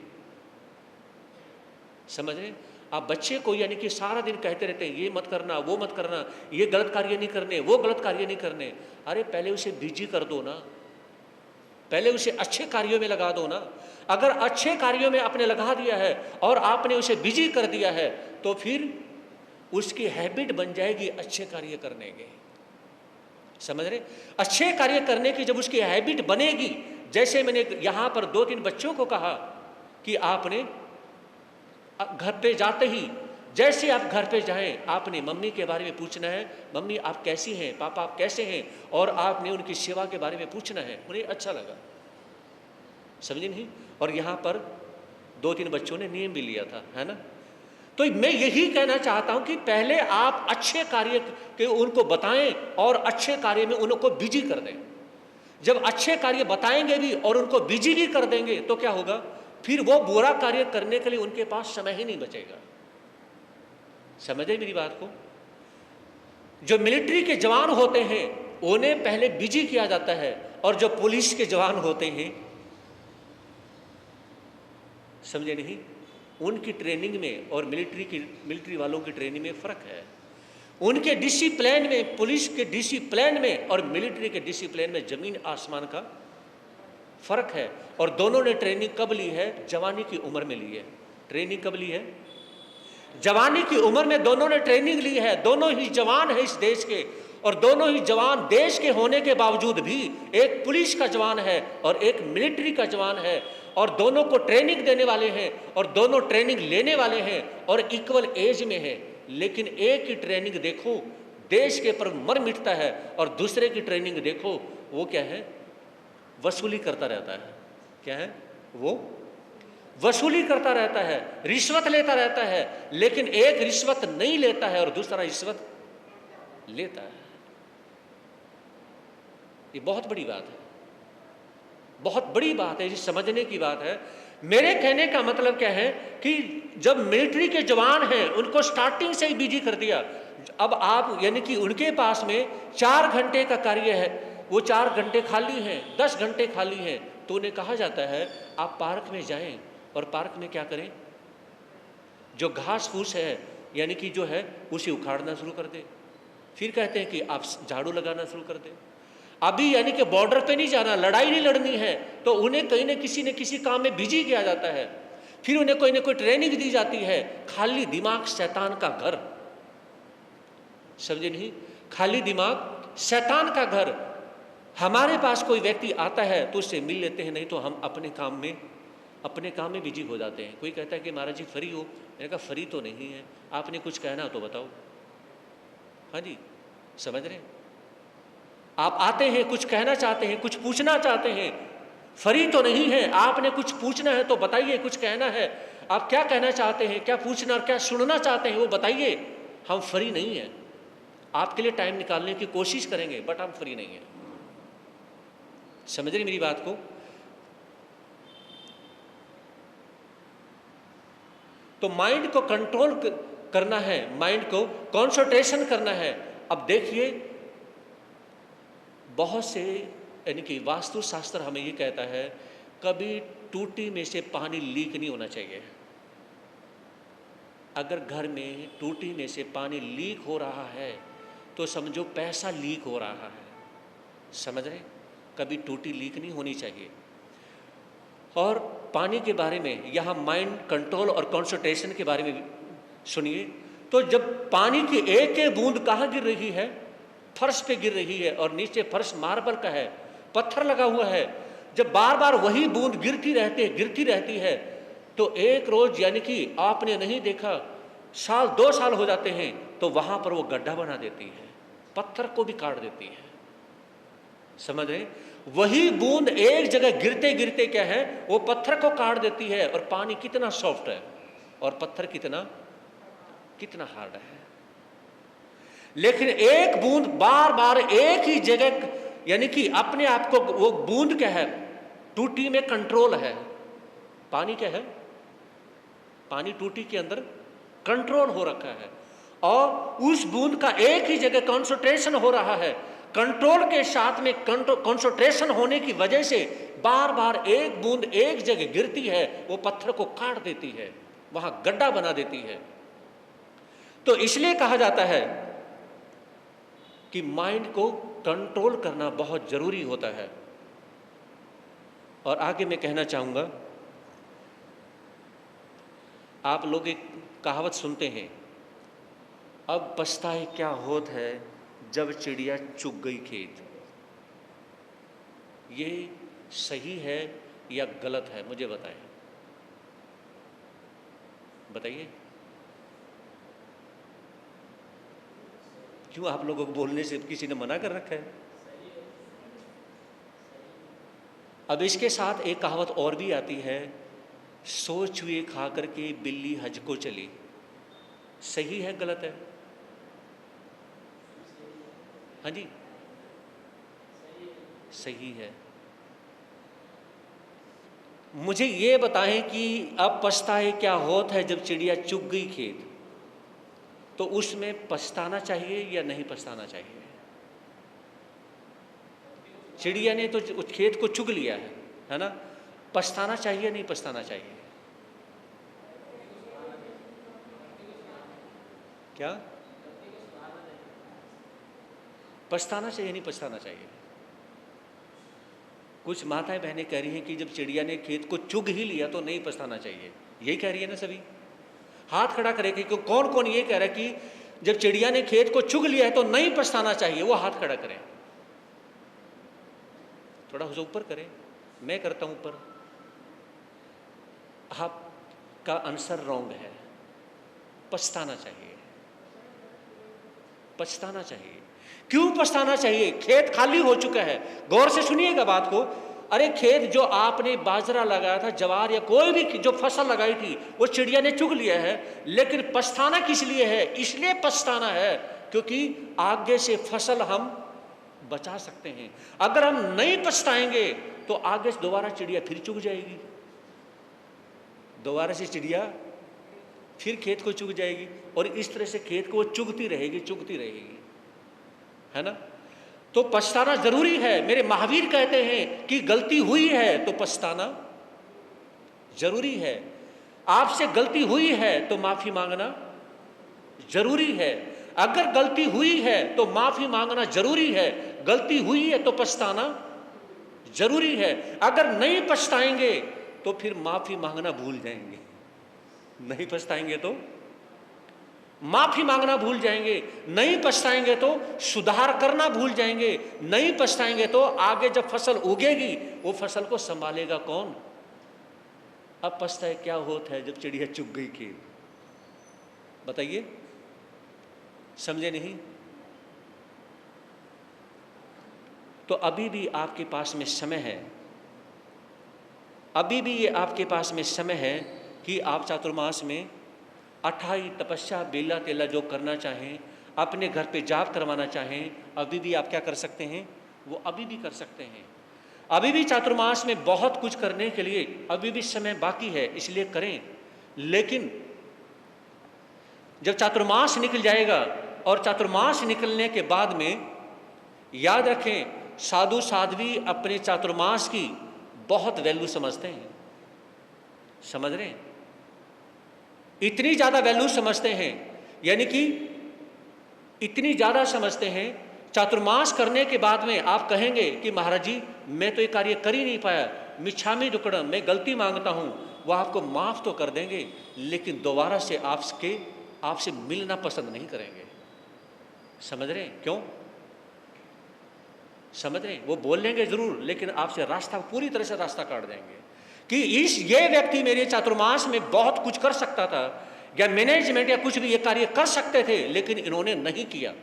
समझ रहे? आप बच्चे को यानी कि सारा दिन कहते रहते हैं ये मत करना, वो मत करना, ये गलत कार्य नहीं करने, वो गलत कार्य नहीं करने। अरे पहले उसे बिजी कर दो ना, पहले उसे अच्छे कार्यों में लगा दो ना। अगर अच्छे कार्यों में आपने लगा दिया है और आपने उसे बिजी कर दिया है तो फिर उसकी हैबिट बन जाएगी अच्छे कार्य करने के। समझ रहे? अच्छे कार्य करने की जब उसकी हैबिट बनेगी, जैसे मैंने यहाँ पर 2-3 बच्चों को कहा कि आपने घर पे जाते ही, जैसे आप घर पे जाएं, आपने मम्मी के बारे में पूछना है, मम्मी आप कैसी हैं, पापा आप कैसे हैं, और आपने उनकी सेवा के बारे में पूछना है। उन्हें अच्छा लगा, समझे नहीं? और यहाँ पर 2-3 बच्चों ने नियम भी लिया था, है ना? तो मैं यही कहना चाहता हूँ कि पहले आप अच्छे कार्य के उनको बताएं और अच्छे कार्य में उनको बिजी कर दें। जब अच्छे कार्य बताएंगे भी और उनको बिजी भी कर देंगे तो क्या होगा? फिर वो बुरा कार्य करने के लिए उनके पास समय ही नहीं बचेगा। समझे मेरी बात को? जो मिलिट्री के जवान होते हैं उन्हें पहले बिजी किया जाता है, और जो पुलिस के जवान होते हैं, समझे नहीं, उनकी ट्रेनिंग में और मिलिट्री वालों की ट्रेनिंग में फर्क है। उनके डिसिप्लिन में, पुलिस के डिसिप्लिन में और मिलिट्री के डिसिप्लिन में जमीन आसमान का फर्क है। और दोनों ने ट्रेनिंग कब ली है? जवानी की उम्र में ली है। ट्रेनिंग कब ली है? जवानी की उम्र में दोनों ने ट्रेनिंग ली है। दोनों ही जवान है इस देश के, और दोनों ही जवान देश के होने के बावजूद भी एक पुलिस का जवान है और एक मिलिट्री का जवान है, और दोनों को ट्रेनिंग देने वाले हैं और दोनों ट्रेनिंग लेने वाले हैं और इक्वल एज में है। लेकिन एक की ट्रेनिंग देखो देश के पर मर मिटता है, और दूसरे की ट्रेनिंग देखो वो क्या है? वसूली करता रहता है। क्या है वो? वसूली करता रहता है, रिश्वत लेता रहता है। लेकिन एक रिश्वत नहीं लेता है और दूसरा रिश्वत लेता है। ये बहुत बड़ी बात है, बहुत बड़ी बात है, ये समझने की बात है। मेरे कहने का मतलब क्या है कि जब मिलिट्री के जवान हैं उनको स्टार्टिंग से ही बिजी कर दिया। अब आप यानी कि उनके पास में 4 घंटे का कार्य है, वो 4 घंटे खाली हैं, 10 घंटे खाली हैं, तो उन्हें कहा जाता है आप पार्क में जाएं और पार्क में क्या करें? जो घास फूस है यानी कि जो है उसे उखाड़ना शुरू कर दे। फिर कहते हैं कि आप झाड़ू लगाना शुरू कर दें। अभी यानी कि बॉर्डर पे नहीं जाना, लड़ाई नहीं लड़नी है, तो उन्हें कहीं न किसी काम में बिजी किया जाता है। फिर उन्हें कोई ना कोई ट्रेनिंग दी जाती है। खाली दिमाग शैतान का घर, समझे नहीं? खाली दिमाग शैतान का घर। हमारे पास कोई व्यक्ति आता है तो उससे मिल लेते हैं, नहीं तो हम अपने काम में बिजी हो जाते हैं। कोई कहता है कि महाराज जी फ्री हो, मैंने कहा फ्री तो नहीं है, आपने कुछ कहना तो बताओ। हाँ जी, समझ रहे? आप आते हैं, कुछ कहना चाहते हैं, कुछ पूछना चाहते हैं, फ्री तो नहीं है, आपने कुछ पूछना है तो बताइए, कुछ कहना है, आप क्या कहना चाहते हैं, क्या पूछना और क्या सुनना चाहते हैं वो बताइए। हम फ्री नहीं हैं, आपके लिए टाइम निकालने की कोशिश करेंगे, बट हम फ्री नहीं हैं। समझ रही मेरी बात को? तो माइंड को कंट्रोल करना है, माइंड को कंसंट्रेशन करना है। अब देखिए, बहुत से यानी कि वास्तुशास्त्र हमें ये कहता है कभी टूटी में से पानी लीक नहीं होना चाहिए। अगर घर में टूटी में से पानी लीक हो रहा है तो समझो पैसा लीक हो रहा है। समझ रहे? कभी टूटी लीक नहीं होनी चाहिए। और पानी के बारे में यहाँ माइंड कंट्रोल और कंसंट्रेशन के बारे में सुनिए। तो जब पानी की एक एक बूंद कहाँ गिर रही है? फर्श पे गिर रही है, और नीचे फर्श मार्बल का है, पत्थर लगा हुआ है। जब बार बार वही बूंद गिरती रहती है तो एक रोज यानी कि आपने नहीं देखा, साल 2 साल हो जाते हैं तो वहां पर वो गड्ढा बना देती है, पत्थर को भी काट देती है। समझ रहे? वही बूंद एक जगह गिरते गिरते क्या है, वो पत्थर को काट देती है। और पानी कितना सॉफ्ट है और पत्थर कितना हार्ड है। लेकिन एक बूंद बार बार एक ही जगह यानी कि अपने आप को, वो बूंद क्या है, टूटी में कंट्रोल है। पानी क्या है? पानी टूटी के अंदर कंट्रोल हो रखा है, और उस बूंद का एक ही जगह कंसंट्रेशन हो रहा है। कंट्रोल के साथ में कंसंट्रेशन होने की वजह से बार बार एक बूंद एक जगह गिरती है, वो पत्थर को काट देती है, वहां गड्ढा बना देती है। तो इसलिए कहा जाता है कि माइंड को कंट्रोल करना बहुत जरूरी होता है। और आगे मैं कहना चाहूंगा, आप लोग एक कहावत सुनते हैं, अब पछताए क्या होत है जब चिड़िया चुग गई खेत। ये सही है या गलत है, मुझे बताएं, बताइए। क्यों आप लोगों को बोलने से किसी ने मना कर रखा है? अब इसके साथ एक कहावत और भी आती है, सो चूहे खा करके बिल्ली हज को चली। सही है गलत है? हाँ जी, सही है। मुझे ये बताएं कि अब पछताए क्या होत है जब चिड़िया चुग गई खेत, तो उसमें पछताना चाहिए या नहीं पछताना चाहिए? चिड़िया ने तो उस खेत को चुग लिया है ना? पछताना चाहिए नहीं पछताना चाहिए? क्या पछताना चाहिए नहीं पछताना चाहिए? कुछ माताएं बहनें कह रही हैं कि जब चिड़िया ने खेत को चुग ही लिया तो नहीं पछताना चाहिए। यही कह रही है ना सभी? हाथ खड़ा करे कि कौन कौन ये कह रहा है कि जब चिड़िया ने खेत को चुग लिया है तो नहीं पछताना चाहिए, वो हाथ खड़ा करें। थोड़ा ऊपर करें, मैं करता हूं ऊपर। आपका आंसर रॉन्ग है। पछताना चाहिए, पछताना चाहिए। क्यों पछताना चाहिए? खेत खाली हो चुका है। गौर से सुनिएगा बात को। अरे खेत जो आपने बाजरा लगाया था, जवार या कोई भी जो फसल लगाई थी, वो चिड़िया ने चुग लिया है। लेकिन पछताना किस लिए है? इसलिए पछताना है क्योंकि आगे से फसल हम बचा सकते हैं। अगर हम नहीं पछताएंगे तो आगे से दोबारा चिड़िया फिर चुग जाएगी, दोबारा से चिड़िया फिर खेत को चुग जाएगी, और इस तरह से खेत को चुगती रहेगी, चुगती रहेगी, है ना? तो पछताना जरूरी है। मेरे महावीर कहते हैं कि गलती हुई है तो पछताना जरूरी है। आपसे गलती हुई है तो माफी मांगना जरूरी है। अगर गलती हुई है तो माफी मांगना जरूरी है। गलती हुई है तो पछताना जरूरी है। अगर नहीं पछताएंगे तो फिर माफी मांगना भूल जाएंगे। नहीं पछताएंगे तो माफी मांगना भूल जाएंगे। नहीं पछताएंगे तो सुधार करना भूल जाएंगे। नहीं पछताएंगे तो आगे जब फसल उगेगी वो फसल को संभालेगा कौन? अब पछताए क्या होता है जब चिड़िया चुग गई खेत? बताइए, समझे नहीं? तो अभी भी आपके पास में समय है, अभी भी ये आपके पास में समय है कि आप चातुर्मास में 28 तपस्या बेला तेला जो करना चाहें, अपने घर पे जाप करवाना चाहें, अभी भी आप क्या कर सकते हैं? वो अभी भी कर सकते हैं। अभी भी चातुर्मास में बहुत कुछ करने के लिए अभी भी समय बाकी है, इसलिए करें। लेकिन जब चातुर्मास निकल जाएगा, और चातुर्मास निकलने के बाद में याद रखें, साधु साध्वी अपने चातुर्मास की बहुत वैल्यू समझते हैं। समझ रहे हैं? इतनी ज्यादा वैल्यू समझते हैं, यानी कि इतनी ज्यादा समझते हैं। चातुर्मास करने के बाद में आप कहेंगे कि महाराज जी मैं तो ये कार्य कर ही नहीं पाया, मिच्छामि दुक्कडम, मैं गलती मांगता हूं। वो आपको माफ तो कर देंगे, लेकिन दोबारा से आपसे मिलना पसंद नहीं करेंगे। समझ रहे हैं? क्यों समझ रहे हैं? वो बोल लेंगे जरूर, लेकिन आपसे रास्ता, पूरी तरह से रास्ता काट देंगे कि ये व्यक्ति मेरे चातुर्मास में बहुत कुछ कर सकता था, या मैनेजमेंट या कुछ भी ये कार्य कर सकते थे, लेकिन इन्होंने नहीं किया।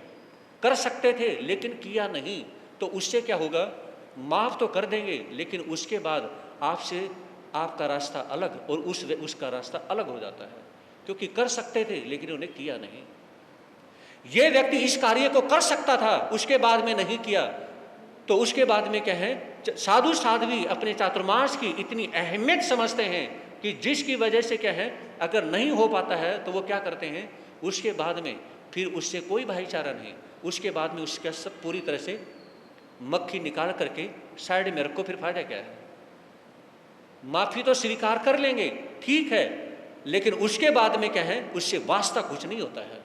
कर सकते थे लेकिन किया नहीं, तो उससे क्या होगा? माफ तो कर देंगे, लेकिन उसके बाद आपसे आपका रास्ता अलग और उसका रास्ता अलग हो जाता है, क्योंकि कर सकते थे लेकिन उन्हें किया नहीं। ये व्यक्ति इस कार्य को कर सकता था, उसके बाद में नहीं किया, तो उसके बाद में क्या है? साधु साध्वी अपने चातुर्मास की इतनी अहमियत समझते हैं कि जिसकी वजह से क्या है, अगर नहीं हो पाता है तो वो क्या करते हैं? उसके बाद में फिर उससे कोई भाईचारा नहीं, उसके बाद में उसका सब पूरी तरह से मक्खी निकाल करके साइड में रखो, फिर फायदा क्या है? माफी तो स्वीकार कर लेंगे, ठीक है, लेकिन उसके बाद में क्या है? उससे वास्ता कुछ नहीं होता है।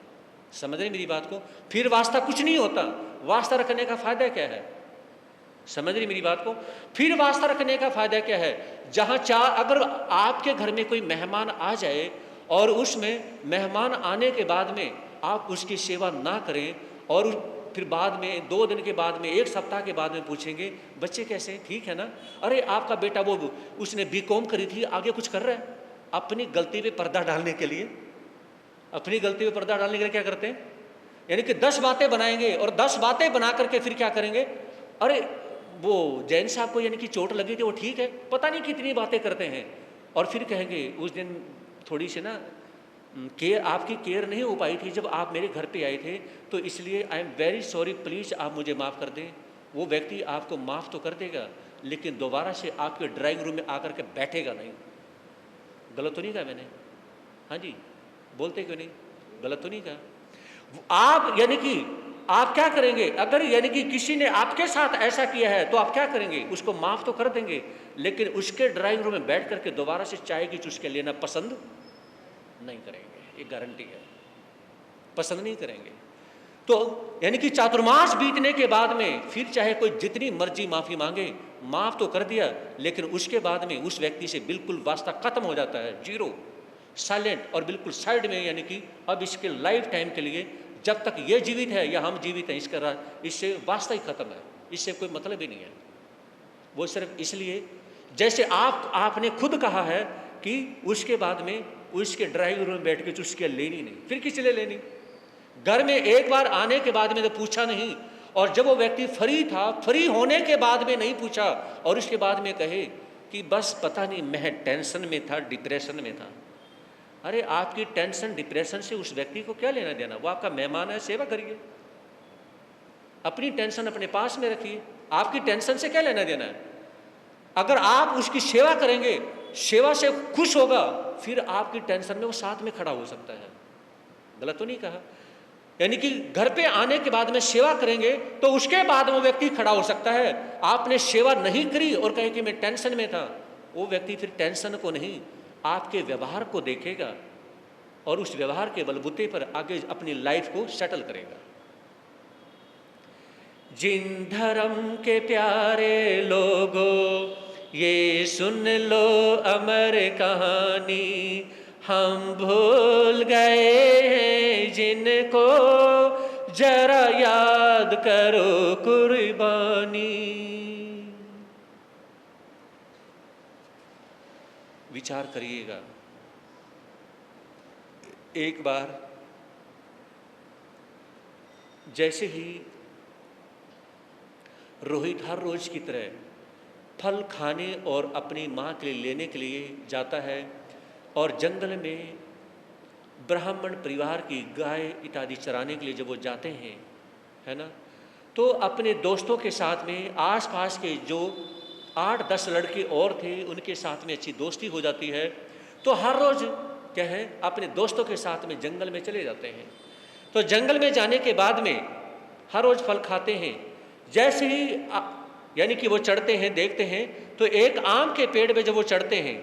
समझ रहे मेरी बात को? फिर वास्ता कुछ नहीं होता। वास्ता रखने का फायदा क्या है? समझ रही मेरी बात को? फिर वास्ता रखने का फायदा क्या है? जहां अगर आपके घर में कोई मेहमान आ जाए और उसमें मेहमान आने के बाद में आप उसकी सेवा ना करें और फिर बाद में 2 दिन के बाद में 1 सप्ताह के बाद में पूछेंगे बच्चे कैसे हैं, ठीक है ना? अरे आपका बेटा वो उसने बीकॉम करी थी, आगे कुछ कर रहा है? अपनी गलती पे पर्दा डालने के लिए, अपनी गलती पे पर्दा डालने के लिए क्या करते हैं? यानी कि 10 बातें बनाएंगे और 10 बातें बना करके फिर क्या करेंगे? अरे वो जैन साहब को यानी कि चोट लगी थी, वो ठीक है, पता नहीं कितनी बातें करते हैं। और फिर कहेंगे उस दिन थोड़ी सी ना केयर, आपकी केयर नहीं हो पाई थी जब आप मेरे घर पे आए थे, तो इसलिए I am very sorry, please आप मुझे माफ़ कर दें। वो व्यक्ति आपको माफ़ तो कर देगा, लेकिन दोबारा से आपके ड्राइंग रूम में आकर के बैठेगा नहीं। गलत तो नहीं कहा मैंने? हाँ जी, बोलते क्यों नहीं? गलत तो नहीं कहा? आप यानी कि आप क्या करेंगे? अगर यानी कि किसी ने आपके साथ ऐसा किया है तो आप क्या करेंगे? उसको माफ़ तो कर देंगे, लेकिन उसके ड्राइंग रूम में बैठ करके दोबारा से चाय की चुस्कियाँ लेना पसंद नहीं करेंगे, ये गारंटी है, पसंद नहीं करेंगे। तो यानी कि चातुर्मास बीतने के बाद में फिर चाहे कोई जितनी मर्जी माफ़ी मांगे, माफ़ तो कर दिया, लेकिन उसके बाद में उस व्यक्ति से बिल्कुल वास्ता खत्म हो जाता है, जीरो, साइलेंट और बिल्कुल साइड में। यानी कि अब इसके लाइफ टाइम के लिए, जब तक ये जीवित है या हम जीवित हैं, इससे वास्ता ही खत्म है, इससे कोई मतलब ही नहीं है। वो सिर्फ इसलिए, जैसे आपने खुद कहा है कि उसके बाद में उसके ड्राइंग रूम में बैठ के चुस्कियाँ लेनी नहीं, फिर किस लिए लेनी? घर में एक बार आने के बाद में तो पूछा नहीं, और जब वो व्यक्ति फ्री था, फ्री होने के बाद में नहीं पूछा, और उसके बाद में कहे कि बस पता नहीं मैं टेंशन में था, डिप्रेशन में था। अरे आपकी टेंशन डिप्रेशन से उस व्यक्ति को क्या लेना देना? वो आपका मेहमान है, सेवा करिए, अपनी टेंशन अपने पास में रखिए, आपकी टेंशन से क्या लेना देना है? अगर आप उसकी सेवा करेंगे, सेवा से खुश होगा, फिर आपकी टेंशन में वो साथ में खड़ा हो सकता है। गलत तो नहीं कहा? यानी कि घर पे आने के बाद में सेवा करेंगे तो उसके बाद वो व्यक्ति खड़ा हो सकता है। आपने सेवा नहीं करी और कहे कि मैं टेंशन में था, वो व्यक्ति फिर टेंशन को नहीं, आपके व्यवहार को देखेगा और उस व्यवहार के बलबूते पर आगे अपनी लाइफ को सेटल करेगा। जिन धर्म के प्यारे लोगों, ये सुन लो अमर कहानी, हम भूल गए हैं जिनको, जरा याद करो कुर्बानी। विचार करिएगा, एक बार जैसे ही रोहित हर रोज की तरह फल खाने और अपनी माँ के लिए लेने के लिए जाता है, और जंगल में ब्राह्मण परिवार की गाय इत्यादि चराने के लिए जब वो जाते हैं, है ना, तो अपने दोस्तों के साथ में आसपास के जो 8-10 लड़के और थे उनके साथ में अच्छी दोस्ती हो जाती है। तो हर रोज़ क्या है, अपने दोस्तों के साथ में जंगल में चले जाते हैं। तो जंगल में जाने के बाद में हर रोज़ फल खाते हैं। जैसे ही यानी कि वो चढ़ते हैं, देखते हैं तो एक आम के पेड़ पे जब वो चढ़ते हैं,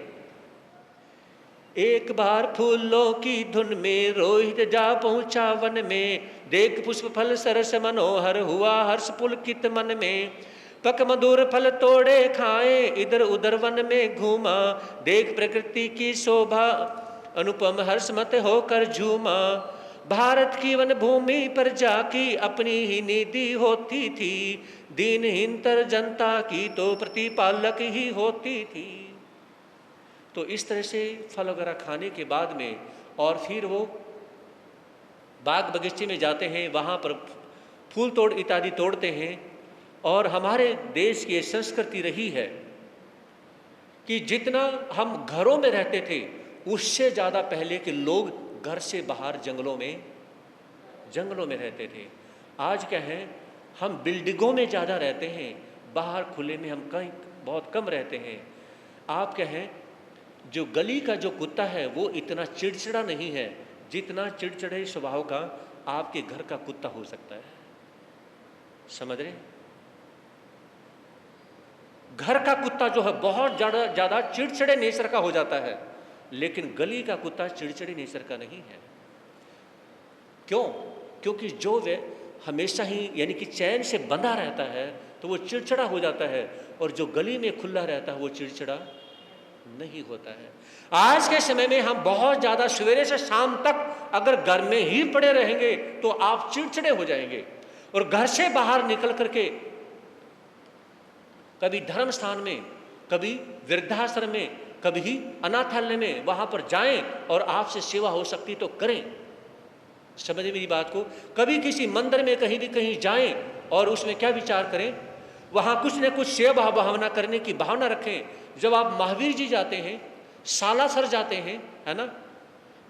एक बार फूलों की धुन में रोहित जा पहुंचा वन में, देख पुष्प फल सरस मनोहर हुआ हर्ष पुलकित मन में, पक मधुर फल तोड़े खाए इधर उधर वन में घूमा, देख प्रकृति की शोभा अनुपम हर्ष मत होकर झूमा, भारत की वन भूमि पर जाकी अपनी ही निधि होती थी, दीनहीनतर जनता की तो प्रतिपालक ही होती थी। तो इस तरह से फल वगैरह खाने के बाद में और फिर वो बाग बगीचे में जाते हैं, वहाँ पर फूल तोड़ इत्यादि तोड़ते हैं। और हमारे देश की संस्कृति रही है कि जितना हम घरों में रहते थे उससे ज़्यादा पहले के लोग घर से बाहर जंगलों में रहते थे। आज क्या है, हम बिल्डिंगों में ज़्यादा रहते हैं, बाहर खुले में हम कहीं बहुत कम रहते हैं। आप क्या है, जो गली का जो कुत्ता है वो इतना चिड़चिड़ा नहीं है जितना चिड़चिड़े स्वभाव का आपके घर का कुत्ता हो सकता है। समझ रहे? घर का कुत्ता जो है बहुत ज़्यादा चिड़चिड़े नेचर का हो जाता है, लेकिन गली का कुत्ता चिड़चिड़े नेचर का नहीं है। क्यों? क्योंकि जो वे हमेशा ही यानी कि चैन से बंधा रहता है तो वो चिड़चिड़ा हो जाता है, और जो गली में खुला रहता है वो चिड़चिड़ा नहीं होता है। आज के समय में हम बहुत ज़्यादा सवेरे से शाम तक अगर घर में ही पड़े रहेंगे तो आप चिड़चिड़े हो जाएंगे, और घर से बाहर निकल करके कभी धर्म स्थान में, कभी वृद्धाश्रम में, कभी अनाथालय में, वहाँ पर जाएं और आपसे सेवा हो सकती तो करें। समझे मेरी बात को? कभी किसी मंदिर में कहीं भी कहीं जाएं और उसमें क्या विचार करें, वहाँ कुछ न कुछ सेवा भावना करने की भावना रखें। जब आप महावीर जी जाते हैं, सालासर जाते हैं, है ना,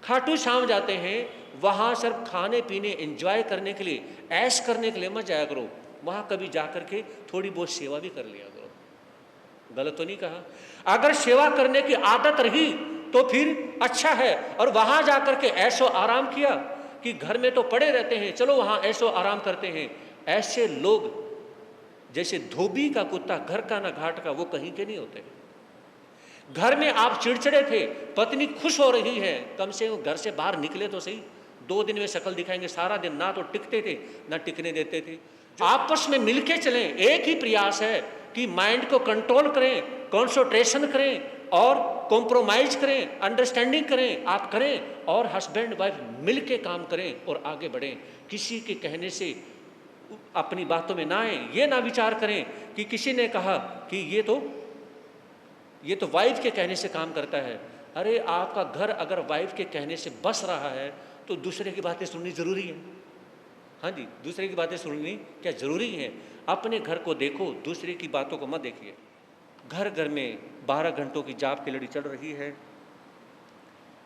खाटू श्याम जाते हैं, वहाँ सिर्फ खाने पीने एंजॉय करने के लिए, ऐश करने के लिए मत जाया करो। वहाँ कभी जा करके थोड़ी बहुत सेवा भी कर लिया करो। गलत तो नहीं कहा? अगर सेवा करने की आदत रही तो फिर अच्छा है, और वहाँ जा करके ऐशो आराम किया कि घर में तो पड़े रहते हैं, चलो वहाँ ऐशो आराम करते हैं। ऐसे लोग जैसे धोबी का कुत्ता घर का ना घाट का, वो कहीं के नहीं होते। घर में आप चिड़चिड़े थे, पत्नी खुश हो रही है, कम से कम घर से बाहर निकले तो सही। 2 दिन में शक्ल दिखाएंगे, सारा दिन ना तो टिकते थे ना टिकने देते थे। आपस में मिलके चलें, एक ही प्रयास है कि माइंड को कंट्रोल करें, कंसंट्रेशन करें और कॉम्प्रोमाइज करें, अंडरस्टैंडिंग करें, आप करें, और हस्बैंड वाइफ मिलके काम करें और आगे बढ़ें। किसी के कहने से अपनी बातों में ना आए। ये ना विचार करें कि किसी ने कहा कि ये तो वाइफ के कहने से काम करता है। अरे आपका घर अगर वाइफ के कहने से बस रहा है तो दूसरे की बातें सुननी जरूरी है। हाँ जी, दूसरे की बातें सुननी क्या जरूरी है? अपने घर को देखो, दूसरे की बातों को मत देखिए। घर घर में 12 घंटों की जाप की लड़ी चल रही है,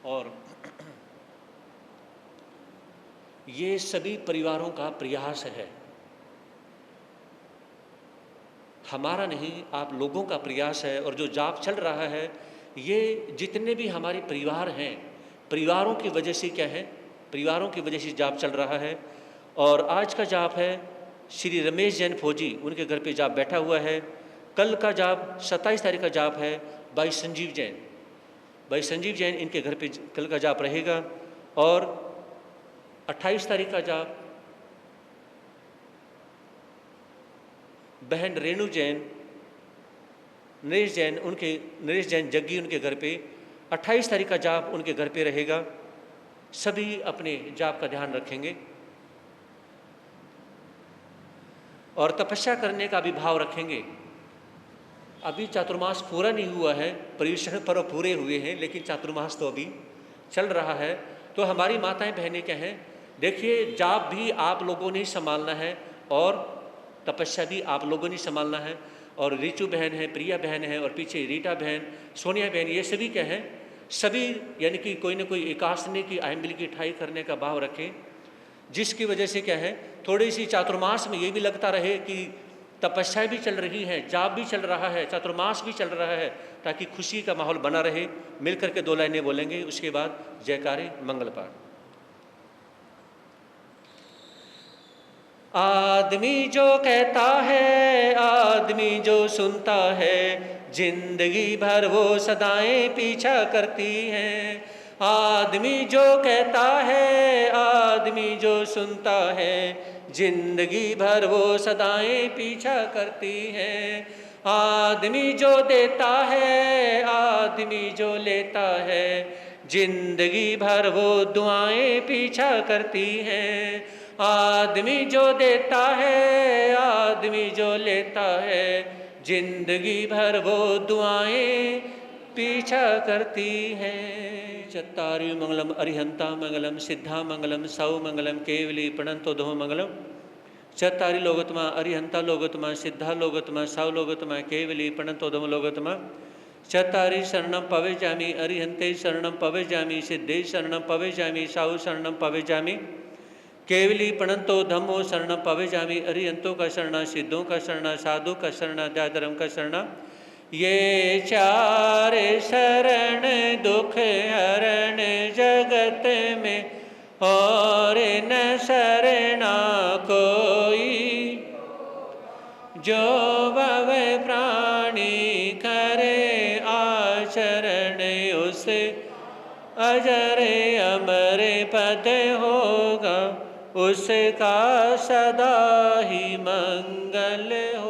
और ये सभी परिवारों का प्रयास है, हमारा नहीं, आप लोगों का प्रयास है। और जो जाप चल रहा है, ये जितने भी हमारे परिवार हैं, परिवारों की वजह से क्या है, परिवारों की वजह से जाप चल रहा है। और आज का जाप है श्री रमेश जैन फौजी, उनके घर पे जाप बैठा हुआ है। कल का जाप 27 तारीख का जाप है भाई संजीव जैन, भाई संजीव जैन इनके घर पे कल का जाप रहेगा। और 28 तारीख का जाप बहन रेणु जैन, नरेश जैन जग्गी, उनके घर पे 28 तारीख का जाप उनके घर पे रहेगा। सभी अपने जाप का ध्यान रखेंगे और तपस्या करने का भी भाव रखेंगे। अभी चातुर्मास पूरा नहीं हुआ है, पर्युषण पर्व पूरे हुए हैं, लेकिन चातुर्मास तो अभी चल रहा है। तो हमारी माताएं बहनें क्या हैं, देखिए, जाप भी आप लोगों ने संभालना है और तपस्या भी आप लोगों ने संभालना है। और रिचू बहन है, प्रिया बहन है, और पीछे रीटा बहन, सोनिया बहन, ये सभी क्या हैं, सभी यानी कि कोई ना कोई एकादशी की आइंबली की ठाई करने का भाव रखें, जिसकी वजह से क्या है, थोड़ी सी चातुर्मास में ये भी लगता रहे कि तपस्या भी चल रही है, जाप भी चल रहा है, चातुर्मास भी चल रहा है, ताकि खुशी का माहौल बना रहे। मिल करके 2 लाइनें बोलेंगे, उसके बाद जयकारे मंगल पाठ। आदमी जो कहता है, आदमी जो सुनता है, जिंदगी भर वो सदाएं पीछा करती हैं। आदमी जो कहता है, आदमी जो सुनता है, जिंदगी भर वो सदाएं पीछा करती हैं। आदमी जो देता है, आदमी जो लेता है, जिंदगी भर वो दुआएं पीछा करती हैं। आदमी जो देता है, आदमी जो लेता है, जिंदगी भर वो दुआएं पीछा करती हैं। चत्तारि मंगलम अरिहंता मंगलम सिद्धा मंगलम सौ मंगलम केवली प्रणंतो दो मंगलम। चत्तारि लोगोत्तमा अरिहंता लोगोत्तमा सिद्धा लोगोत्तमा सौ लोगोत्तमा केवली प्रणंतो दो लोगोत्तमा। चत्तारि शरणं पवेजामि अरिहंते शरणं पवेजामि सिद्धे शरणं पवेजामि सौ शरणं पवेजामि केवली प्रणंतो धम्मो शरणं पवेजामि। अरिहंतों का शरणा, सिद्धों का शरणा, साधु का शरणा, दयाधर्म का शरणा। ये 4 शरण दुख हरण जगत में, और न शरणा कोई। जो भव प्राणी करे आचरण, उसे अजर अमर पद होगा, उसका सदा ही मंगल हो।